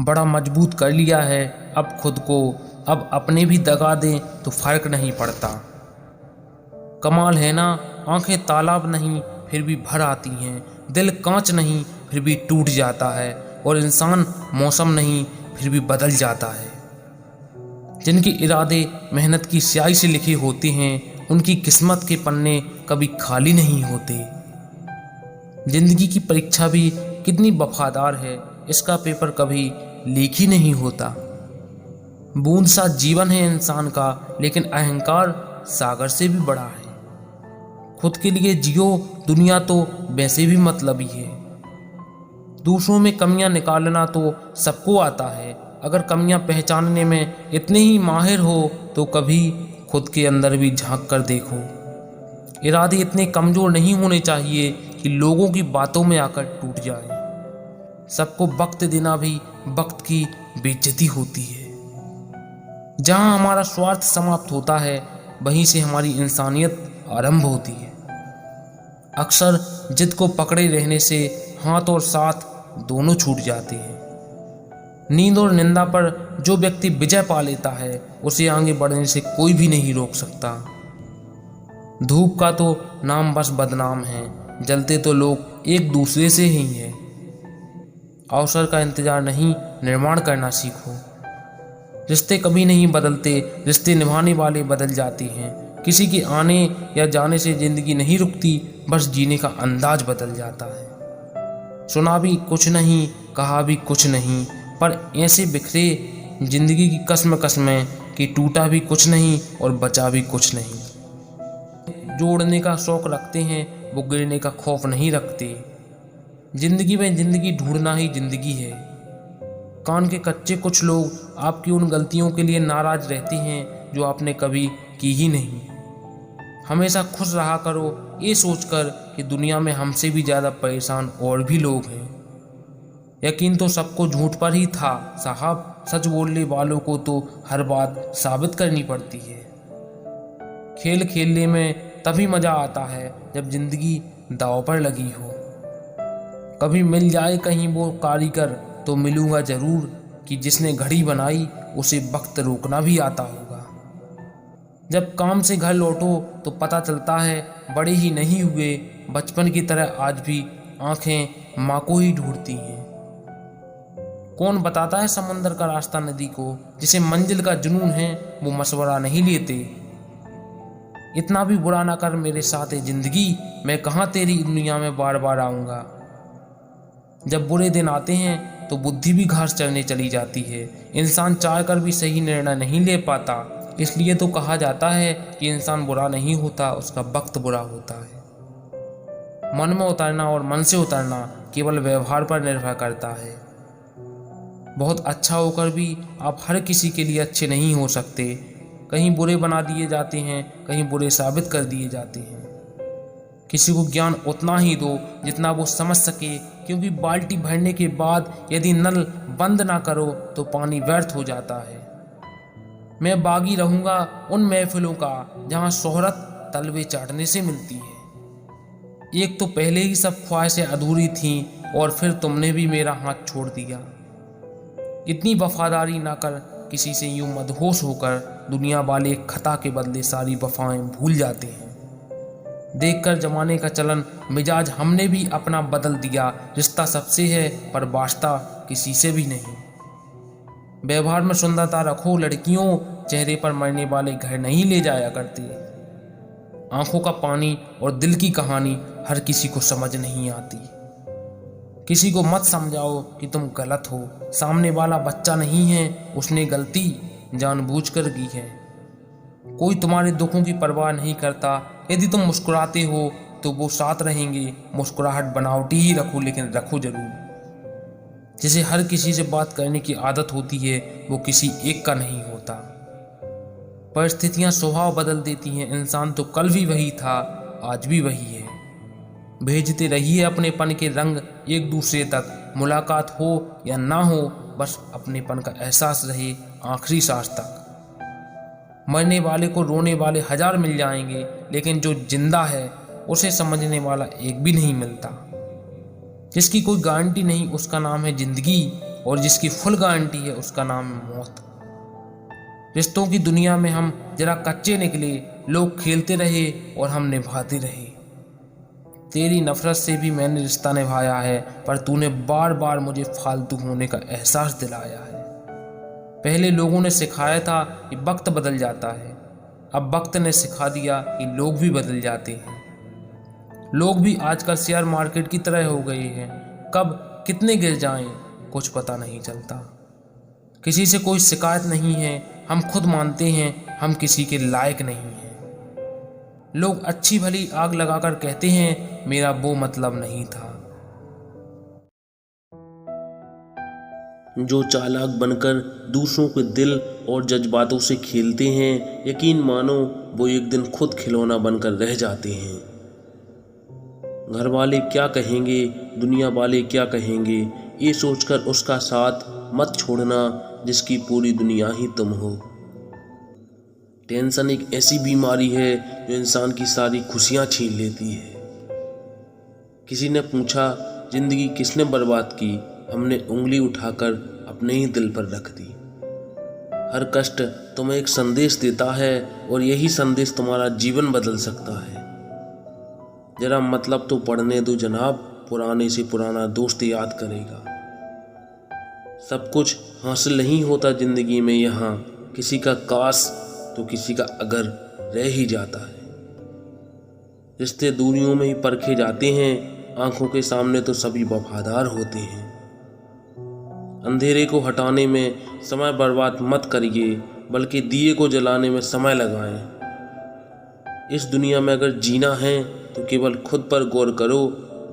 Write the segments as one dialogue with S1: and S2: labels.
S1: बड़ा मजबूत कर लिया है अब खुद को, अब अपने भी दगा दें तो फर्क नहीं पड़ता। कमाल है ना, आंखें तालाब नहीं फिर भी भर आती हैं, दिल कांच नहीं फिर भी टूट जाता है, और इंसान मौसम नहीं फिर भी बदल जाता है। जिनके इरादे मेहनत की स्याही से लिखे होते हैं, उनकी किस्मत के पन्ने कभी खाली नहीं होते। जिंदगी की परीक्षा भी कितनी वफादार है, इसका पेपर कभी लीक ही नहीं होता। बूंद सा जीवन है इंसान का, लेकिन अहंकार सागर से भी बड़ा है। खुद के लिए जियो, दुनिया तो वैसे भी मतलबी है। दूसरों में कमियां निकालना तो सबको आता है, अगर कमियां पहचानने में इतने ही माहिर हो तो कभी खुद के अंदर भी झांक कर देखो। इरादे इतने कमजोर नहीं होने चाहिए कि लोगों की बातों में आकर टूट जाए। सबको वक्त देना भी वक्त की बेइज्जती होती है। जहां हमारा स्वार्थ समाप्त होता है, वहीं से हमारी इंसानियत आरंभ होती है। अक्सर जिद को पकड़े रहने से हाथ और साथ दोनों छूट जाते हैं। नींद और निंदा पर जो व्यक्ति विजय पा लेता है, उसे आगे बढ़ने से कोई भी नहीं रोक सकता। धूप का तो नाम बस बदनाम है, जलते तो लोग एक दूसरे से ही हैं। अवसर का इंतजार नहीं, निर्माण करना सीखो। रिश्ते कभी नहीं बदलते, रिश्ते निभाने वाले बदल जाते हैं। किसी के आने या जाने से जिंदगी नहीं रुकती, बस जीने का अंदाज बदल जाता है। सुना भी कुछ नहीं, कहा भी कुछ नहीं, पर ऐसे बिखरे जिंदगी की कसमें कि टूटा भी कुछ नहीं और बचा भी कुछ नहीं। जोड़ने का शौक रखते हैं, वो गिरने का खौफ नहीं रखते। जिंदगी में जिंदगी ढूंढना ही जिंदगी है। कान के कच्चे कुछ लोग आपकी उन गलतियों के लिए नाराज रहते हैं जो आपने कभी की ही नहीं। हमेशा खुश रहा करो, ये सोचकर कि दुनिया में हमसे भी ज़्यादा परेशान और भी लोग हैं। यकीन तो सबको झूठ पर ही था साहब, सच बोलने वालों को तो हर बात साबित करनी पड़ती है। खेल खेलने में तभी मज़ा आता है जब जिंदगी दांव पर लगी हो। कभी मिल जाए कहीं वो कारीगर, तो मिलूंगा जरूर कि जिसने घड़ी बनाई उसे वक्त रोकना भी आता होगा। जब काम से घर लौटो तो पता चलता है बड़े ही नहीं हुए, बचपन की तरह आज भी आंखें माँ को ही ढूंढती हैं। कौन बताता है समंदर का रास्ता नदी को, जिसे मंजिल का जुनून है वो मशवरा नहीं लेते। इतना भी बुरा ना कर मेरे साथ है जिंदगी, मैं कहाँ तेरी दुनिया में बार बार आऊँगा। जब बुरे दिन आते हैं तो बुद्धि भी घास चरने चली जाती है। इंसान चाह कर भी सही निर्णय नहीं ले पाता, इसलिए तो कहा जाता है कि इंसान बुरा नहीं होता, उसका वक्त बुरा होता है। मन में उतरना और मन से उतरना केवल व्यवहार पर निर्भर करता है। बहुत अच्छा होकर भी आप हर किसी के लिए अच्छे नहीं हो सकते। कहीं बुरे बना दिए जाते हैं, कहीं बुरे साबित कर दिए जाते हैं। किसी को ज्ञान उतना ही दो जितना वो समझ सके, क्योंकि बाल्टी भरने के बाद यदि नल बंद ना करो तो पानी व्यर्थ हो जाता है। मैं बागी रहूंगा उन महफिलों का जहां शोहरत तलवे चाटने से मिलती है। एक तो पहले ही सब ख्वाहिशें अधूरी थीं और फिर तुमने भी मेरा हाथ छोड़ दिया। इतनी वफादारी ना कर किसी से यूं मदहोश होकर, दुनिया वाले खता के बदले सारी वफाएं भूल जाते हैं। देखकर जमाने का चलन मिजाज हमने भी अपना बदल दिया। रिश्ता सबसे है पर वास्ता किसी से भी नहीं। व्यवहार में सुंदरता रखो लड़कियों, चेहरे पर मरने वाले घर नहीं ले जाया करते। आंखों का पानी और दिल की कहानी हर किसी को समझ नहीं आती। किसी को मत समझाओ कि तुम गलत हो, सामने वाला बच्चा नहीं है, उसने गलती जानबूझकर की है। कोई तुम्हारे दुखों की परवाह नहीं करता। यदि तुम मुस्कुराते हो तो वो साथ रहेंगे। मुस्कुराहट बनावटी ही रखो, लेकिन रखो जरूर। जिसे हर किसी से बात करने की आदत होती है वो किसी एक का नहीं होता। परिस्थितियां स्वभाव बदल देती हैं। इंसान तो कल भी वही था, आज भी वही है। भेजते रहिए अपनेपन के रंग एक दूसरे तक। मुलाकात हो या ना हो, बस अपनेपन का एहसास रहे आखिरी सांस तक। मरने वाले को रोने वाले हजार मिल जाएंगे, लेकिन जो जिंदा है उसे समझने वाला एक भी नहीं मिलता। जिसकी कोई गारंटी नहीं, उसका नाम है जिंदगी। और जिसकी फुल गारंटी है उसका नाम है मौत। रिश्तों की दुनिया में हम जरा कच्चे निकले, लोग खेलते रहे और हम निभाते रहे। तेरी नफरत से भी मैंने रिश्ता निभाया है, पर तूने बार बार मुझे फालतू होने का एहसास दिलाया है। पहले लोगों ने सिखाया था कि वक्त बदल जाता है, अब वक्त ने सिखा दिया कि लोग भी बदल जाते हैं। लोग भी आजकल शेयर मार्केट की तरह हो गए हैं, कब कितने गिर जाएं कुछ पता नहीं चलता। किसी से कोई शिकायत नहीं है, हम खुद मानते हैं हम किसी के लायक नहीं हैं। लोग अच्छी भली आग लगाकर कहते हैं मेरा वो मतलब नहीं था।
S2: जो चालाक बनकर दूसरों के दिल और जज्बातों से खेलते हैं, यकीन मानो वो एक दिन खुद खिलौना बनकर रह जाते हैं। घर वाले क्या कहेंगे, दुनिया वाले क्या कहेंगे, ये सोचकर उसका साथ मत छोड़ना जिसकी पूरी दुनिया ही तुम हो। टेंशन एक ऐसी बीमारी है जो इंसान की सारी खुशियां छीन लेती है। किसी ने पूछा जिंदगी किसने बर्बाद की, हमने उंगली उठाकर अपने ही दिल पर रख दी। हर कष्ट तुम्हें एक संदेश देता है और यही संदेश तुम्हारा जीवन बदल सकता है। जरा मतलब तो पढ़ने दो जनाब, पुराने से पुराना दोस्त याद करेगा। सब कुछ हासिल नहीं होता जिंदगी में, यहाँ किसी का काश तो किसी का अगर रह ही जाता है। रिश्ते दूरियों में ही परखे जाते हैं, आंखों के सामने तो सभी वफादार होते हैं। अंधेरे को हटाने में समय बर्बाद मत करिए, बल्कि दिए को जलाने में समय लगाएं। इस दुनिया में अगर जीना है तो केवल खुद पर गौर करो,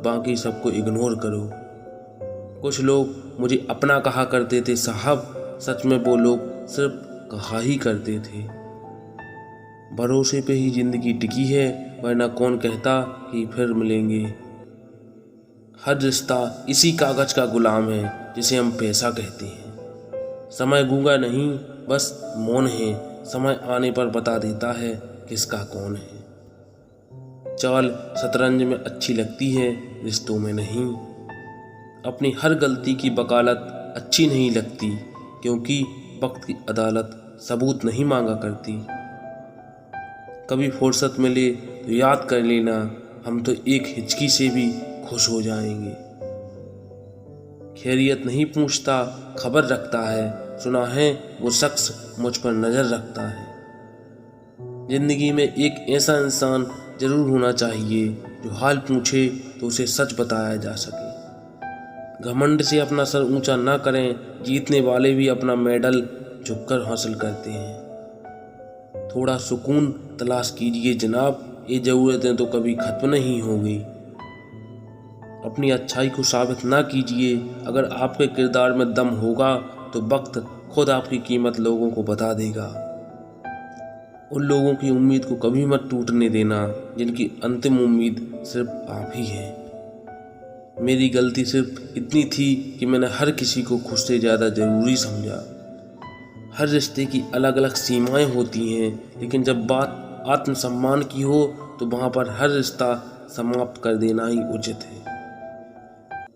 S2: बाकी सबको इग्नोर करो। कुछ लोग मुझे अपना कहा करते थे साहब, सच में वो लोग सिर्फ कहा ही करते थे। भरोसे पे ही जिंदगी टिकी है, वरना कौन कहता कि फिर मिलेंगे। हर रिश्ता इसी कागज का गुलाम है जिसे हम पैसा कहते हैं। समय गूंगा नहीं, बस मौन है, समय आने पर बता देता है किसका कौन है। चाल शतरंज में अच्छी लगती है, रिश्तों में नहीं। अपनी हर गलती की वकालत अच्छी नहीं लगती, क्योंकि वक्त की अदालत सबूत नहीं मांगा करती। कभी फुर्सत मिले तो याद कर लेना, हम तो एक हिचकी से भी खुश हो जाएंगे। खैरियत नहीं पूछता, खबर रखता है, सुना है वो शख्स मुझ पर नज़र रखता है। जिंदगी में एक ऐसा इंसान जरूर होना चाहिए जो हाल पूछे तो उसे सच बताया जा सके। घमंड से अपना सर ऊंचा ना करें, जीतने वाले भी अपना मेडल झुककर हासिल करते हैं। थोड़ा सुकून तलाश कीजिए जनाब, ये ज़रूरतें तो कभी खत्म नहीं होगी। अपनी अच्छाई को साबित ना कीजिए, अगर आपके किरदार में दम होगा तो वक्त खुद आपकी कीमत लोगों को बता देगा। उन लोगों की उम्मीद को कभी मत टूटने देना जिनकी अंतिम उम्मीद सिर्फ आप ही हैं। मेरी गलती सिर्फ इतनी थी कि मैंने हर किसी को खुद से ज़्यादा ज़रूरी समझा। हर रिश्ते की अलग अलग सीमाएं होती हैं, लेकिन जब बात आत्मसम्मान की हो तो वहाँ पर हर रिश्ता समाप्त कर देना ही उचित है।